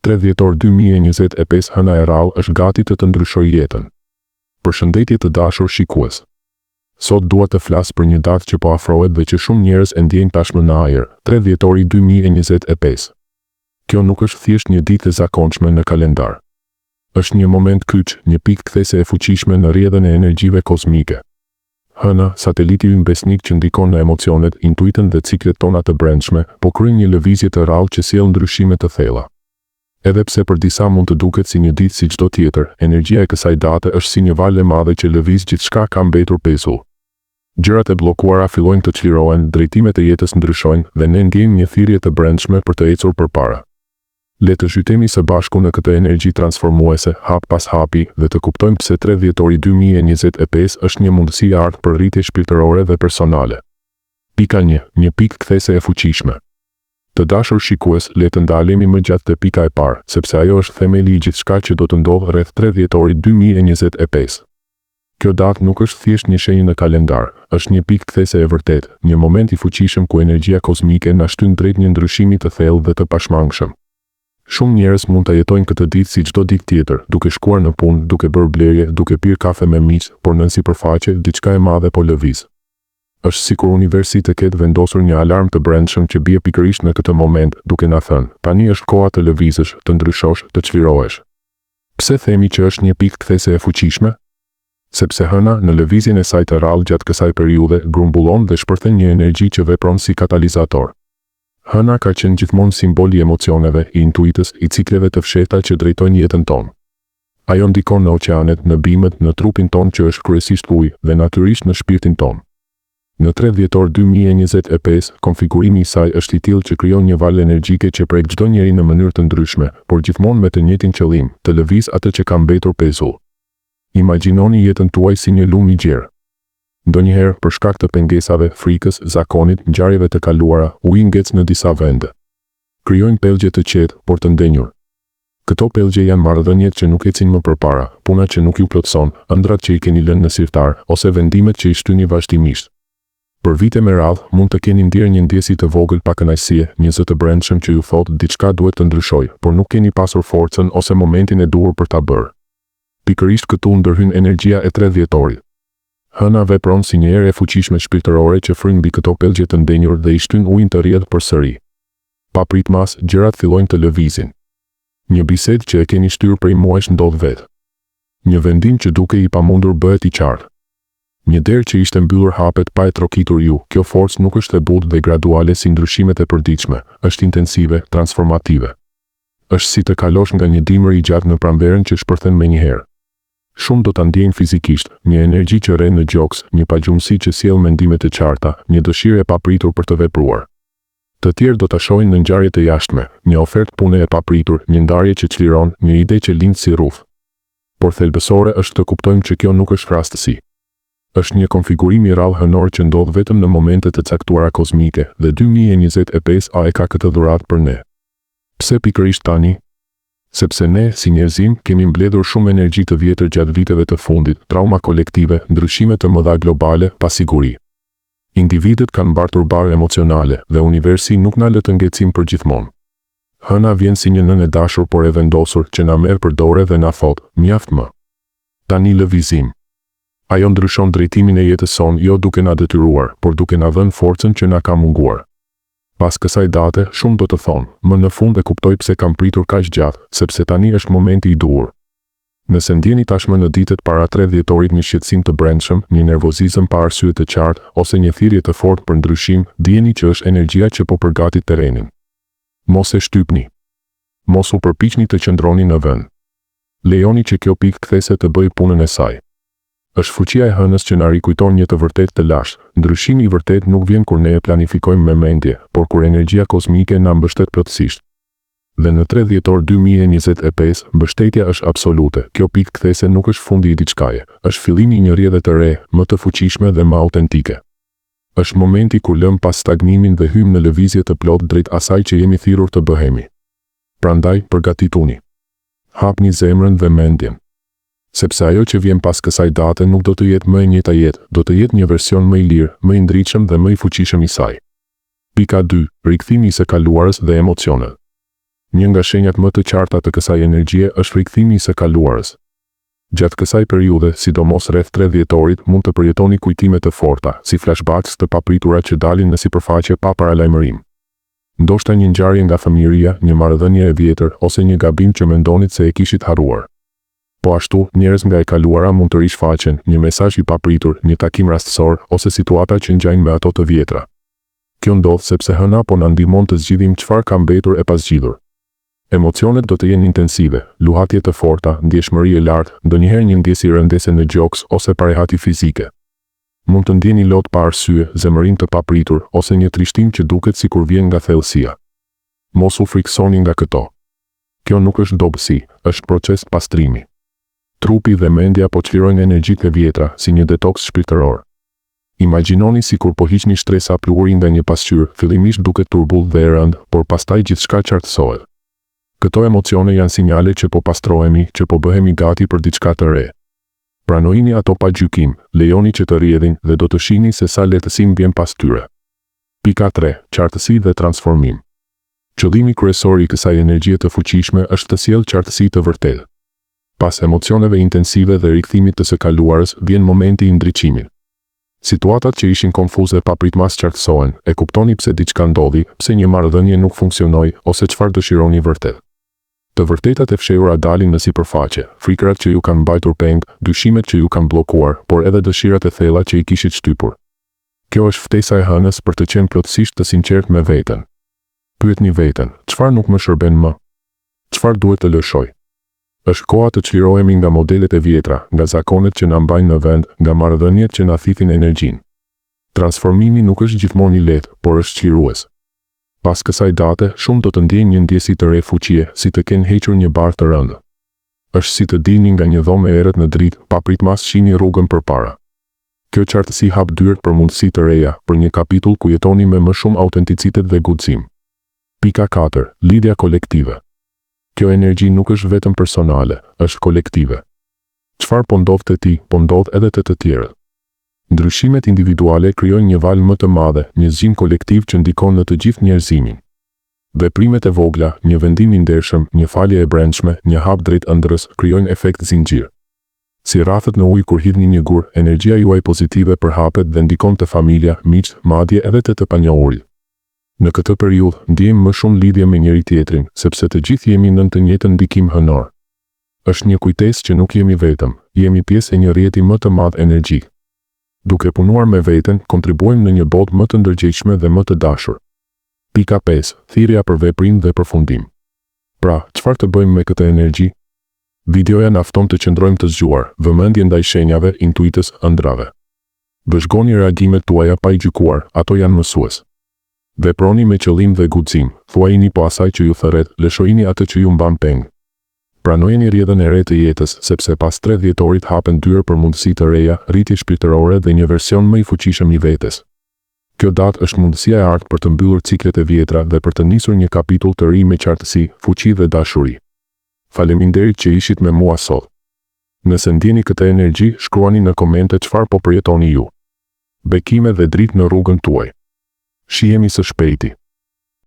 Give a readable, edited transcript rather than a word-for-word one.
3 dhjetor 2025 Hëna e rrallë është gati të ndryshojë jetën. Përshëndetje të dashur shikues. Sot dua të flas për një datë që po afrohet dhe që shumë njerëz e ndjejnë tashmë në ajër, 3 dhjetori 2025. Kjo nuk është thjesht një ditë e zakonshme në kalendar. Është një moment kyç, një pikë kthese e fuqishme në rrjedhën e energjive kozmike. Hëna, sateliti ynë besnik që ndikon në emocionet, intuitën dhe ciklet tona të brendshme, po kryen një lëvizje të rrallë që sjell ndryshime të thella. Edhe pse për disa mund të duket si një ditë si çdo tjetër, energjia e kësaj date është si një valë e madhe që lëviz gjithçka ka mbetur pesull. Gjërat e bllokuara fillojnë të çlirohen, drejtimet e jetës ndryshojnë dhe ne ndjejmë një thirrje të brendshme për të ecur përpara. Le të zhytemi së bashku në këtë energji transformuese, hap pas hapi, dhe të kuptojmë pse 3 dhjetori 2025 është një mundësi e artë për rritje shpirtërore dhe personale. Pika 1. Një pikë kthese e fuqishme. Të dashur shikues, le të ndalemi më gjatë te pika e parë, sepse ajo është themeli i gjithçka që do të ndodhë rreth 3 dhjetori 2025. Kjo datë nuk është thjesht një shenjë në kalendar, është një pikë kthese e vërtetë, një moment i fuqishëm ku energjia kozmike na shtyn drejt një ndryshimi të thellë dhe të pashmangshëm. Shumë njerëz mund ta jetojnë këtë ditë si çdo ditë tjetër, duke shkuar në punë, duke bërë blerje, duke pirë kafe me miq, por nën sipërfaqe diçka e madhe po lëviz. Është sikur universi të ketë vendosur një alarm të brendshëm që bie pikërisht në këtë moment, duke na thënë, tani është koha të lëvizësh, të ndryshosh, të çlirohesh. Pse themi që është një pikë kthese e fuqishme? Sepse hëna, në lëvizjen e saj të rrallë gjatë kësaj periudhe, grumbullon dhe shpërthen një energji që vepron si katalizator. Hëna ka qenë gjithmonë simboli i emocioneve, i intuitës, i cikleve të fshehta që drejtojnë jetën tonë. Ajo ndikon në oqeanet, në bimët, në trupin tonë që është kryesisht ujë dhe natyrisht në shpirtin tonë. Në 3 dhjetor 2025, konfigurimi i saj është i tillë që krijon një valë energjike që prek çdo njeri në mënyrë të ndryshme, por gjithmonë me të njëjtin qëllim, të lëviz atë që ka mbetur pesull. Imagjinoni jetën tuaj si një lumë i gjerë. Ndonjëherë, për shkak të pengesave, frikës, zakonit, ngjarjeve të kaluara, uji ngec në disa vende. Krijojnë pellgje të qetë, por të ndenjur. Këto pellgje janë marrëdhëniet që nuk ecin më përpara, puna që nuk ju plotson, ëndrat që i keni lënë në sirtar, ose vendimet që i shtyni vazhdimisht. Për vite me radhë, mund të keni ndjerë një ndjesi të vogël pa kënaqësie, një zë të brendshëm që ju thotë diçka duhet të ndryshojë, por nuk keni pasur forcën ose momentin e duhur për ta bërë. Pikërisht këtu ndërhyn energjia e 3 dhjetorit. Hëna vepron si një erë e fuqishme shpirtërore që fryn mbi këto pellgje të ndenjur dhe i shtyn ujin të rrjedh përsëri. Pa pritmas, gjërat fillojnë të lëvizin. Një bisedë që e keni shtyrë prej muajsh ndodh vetë. Një vendim që duke i pamundur bëhet i qartë. Një derë që ishte mbyllur hapet pa e trokitur ju. Kjo forcë nuk është e butë dhe graduale si ndryshimet e përditshme, është intensive, transformative. Është si të kalosh nga një dimër i gjatë në pranverën që shpërthen menjëherë. Shumë do ta ndjejnë fizikisht, një energji që rren në gjoks, një pagjumësi që sjell mendime të qarta, një dëshirë e papritur për të vepruar. Të tjerë do ta shohin në ngjarje të jashtme, një ofertë pune e papritur, një ndarje që çliron, një ide që lind si rruf. Por thelbësore është të kuptojmë që kjo nuk është rastësi. Është një konfigurim i rrallë hënor që ndodh vetëm në momente të caktuara kozmike dhe 2025 e ka këtë dhuratë për ne. Pse pikërisht tani? Sepse ne, si njerëzim, kemi mbledhur shumë energji të vjetër gjatë viteve të fundit, trauma kolektive, ndryshime të mëdha globale, pasiguri. Individët kanë mbartur barë emocionale dhe universi nuk na lë të ngecim përgjithmonë. Hëna vjen si një nënë e dashur por e vendosur që na merr për dorë dhe na thotë, mjaft më. Tani lëvizim. Ajo ndryshon drejtimin e jetës sonë jo duke na detyruar, por duke na dhënë forcën që na ka munguar. Pas kësaj date, shumë do të thonë, më në fund e kuptoj pse kam pritur kaq gjatë, sepse tani është momenti i duhur. Nëse ndjeni tashmë në ditët para 3 dhjetorit një shqetësim të brendshëm, një nervozizëm pa arsye të qartë, ose një thirrje të fortë për ndryshim, dijeni që është energjia që po përgatit terrenin. Mos e shtypni. Mos u përpiqni të qëndroni në vend. Lejoni që kjo pikë kthese të bëjë punën e saj. Është fuqia e hënës që na rikujton një të vërtetë të lashtë. Ndryshimi i vërtet nuk vjen kur ne e planifikojmë me mendje, por kur energjia kozmike na mbështet plotësisht. Dhe në 3 dhjetor 2025, mbështetja është absolute. Kjo pikë kthese nuk është fundi i diçkaje, është fillimi i një rrjedhe të re, më të fuqishme dhe më autentike. Është momenti kur lëm pas stagnimin dhe hym në lëvizje të plotë drejt asaj që jemi thirrur të bëhemi. Prandaj, përgatituni. Hapni zemrën dhe mendjen. Sepse ajo që vjen pas kësaj date nuk do të jetë më e njëjta jetë, do të jetë një version më i lirë, më i ndritshëm dhe më i fuqishëm i saj. Pika 2. Rikthimi i së kaluarës dhe emocionet. Një nga shenjat më të qarta të kësaj energjie është rikthimi i së kaluarës. Gjatë kësaj periudhe, sidomos rreth 3 dhjetorit, mund të përjetoni kujtime të forta, si flashbacks të papritura që dalin në sipërfaqe pa paralajmërim. Ndoshta një ngjarje nga fëmijëria, një marrëdhënie e vjetër ose një gabim që mendonit se e kishit harruar. Po ashtu, njerëz nga e kaluara mund të rishfaqen, një mesazh i papritur, një takim rastësor ose situata që ngjajnë me ato të vjetra. Kjo ndodh sepse hëna po na ndihmon të zgjidhim çfarë ka mbetur e pasgjidhur. Emocionet do të jenë intensive, luhatje të forta, ndjeshmëri e lartë, ndonjëherë një ndjesë rëndese në gjoks ose parehati fizike. Mund të ndjeni lot pa arsye, zemërim të papritur ose një trishtim që duket sikur vjen nga thellësia. Mos u friksoni nga këto. Kjo nuk është dobësi, është proces pastrimi. Trupi dhe mendja po çlirojnë energjitë e vjetra si një detoks shpirtëror. Imagjinoni sikur po hiqni shtresa pluri nga një pasqyrë, fillimisht duket turbull dhe e rëndë, por pastaj gjithçka qartësohet. Këto emocione janë sinjale që po pastrohemi, që po bëhemi gati për diçka të re. Pranojini ato pa gjykim, lejoni që të rrjedhin dhe do të shihni se sa lehtësim vjen pas tyre. Pika 3. Qartësi dhe transformim. Qëllimi kryesor i kësaj energjie të fuqishme është të sjellë qartësi të vërtetë. Pas emocioneve intensive dhe rikthimit të së kaluarës, vjen momenti i ndriçimit. Situatat që ishin konfuze papritmas qartësohen, e kuptoni pse diçka ndodhi, pse një marrëdhënie nuk funksionoi ose çfarë dëshironi vërtet. Të vërtetat e fshehura dalin në sipërfaqe, frikrat që ju kanë mbajtur peng, dyshimet që ju kanë bllokuar, por edhe dëshirat e thella që i kishit shtypur. Kjo është ftesa e hënës për të qenë plotësisht të sinqertë me veten. Pyetni veten, çfarë nuk më shërben më? Çfarë duhet të lëshoj? Është koha të çlirohemi nga modelet e vjetra, nga zakonet që na mbajnë në vend, nga marrëdhëniet që na thithin energjinë. Transformimi nuk është gjithmonë i lehtë, por është çlirues. Pas kësaj date, shumë do të ndjejnë një ndjesi të re fuqie, si të kenë hequr një barë të rëndë. Është si të dilni nga një dhomë e errët në dritë, papritmas shihni rrugën përpara. Kjo qartësi hap dyert për mundësi të reja, për një kapitull ku jetoni me më shumë autenticitet dhe gutësim. Pika 4. Lidhja kolektive. Kjo energji nuk është vetëm personale, është kolektive. Çfarë po ndodh te ti, po ndodh edhe te të tjerët. Ndryshimet individuale krijojnë një valë më të madhe, një zgjim kolektiv që ndikon në të gjithë njerëzimin. Veprimet e vogla, një vendim i ndershëm, një falje e brendshme, një hap drejt ëndrrës krijojnë efekt zinxhir. Si rrafët në ujë kur hidhni një gur, energjia juaj pozitive përhapet dhe ndikon te familja, miq, madje edhe te të panjohurit. Në këtë periudhë ndjejmë më shumë lidhje me njëri tjetrin, sepse të gjithë jemi në të njëjtën ndikim hënor. Është një kujtesë që nuk jemi vetëm, jemi pjesë e një rrjeti më të madh energjik. Duke punuar me veten, kontribuojmë në një botë më të ndërgjegjshme dhe më të dashur. Pika 5. Thirrja për veprim dhe përfundim. Pra, çfarë të bëjmë me këtë energji? Videoja na fton të qëndrojmë të zgjuar, vëmendje ndaj shenjave, intuitës, ëndrave. Vëzhgoni reagimet tuaja pa i gjykuar, ato janë mësues. Veproni me qëllim dhe guxim, thuajini po asaj që ju thërret, lëshojini atë që ju mban peng. Pranojeni rrjedhën e re të jetës, sepse pas 3 dhjetorit hapen dyert për mundësi të reja, rritje shpirtërore dhe një version më i fuqishëm i vetes. Kjo datë është mundësia e artë për të mbyllur ciklet e vjetra dhe për të nisur një kapitull të ri me qartësi, fuqi dhe dashuri. Faleminderit që ishit me mua sot. Nëse ndjeni këtë energji, shkruani në komente çfarë po përjetoni ju. Bekime dhe dritë në rrugën tuaj. Shihemi së shpejti.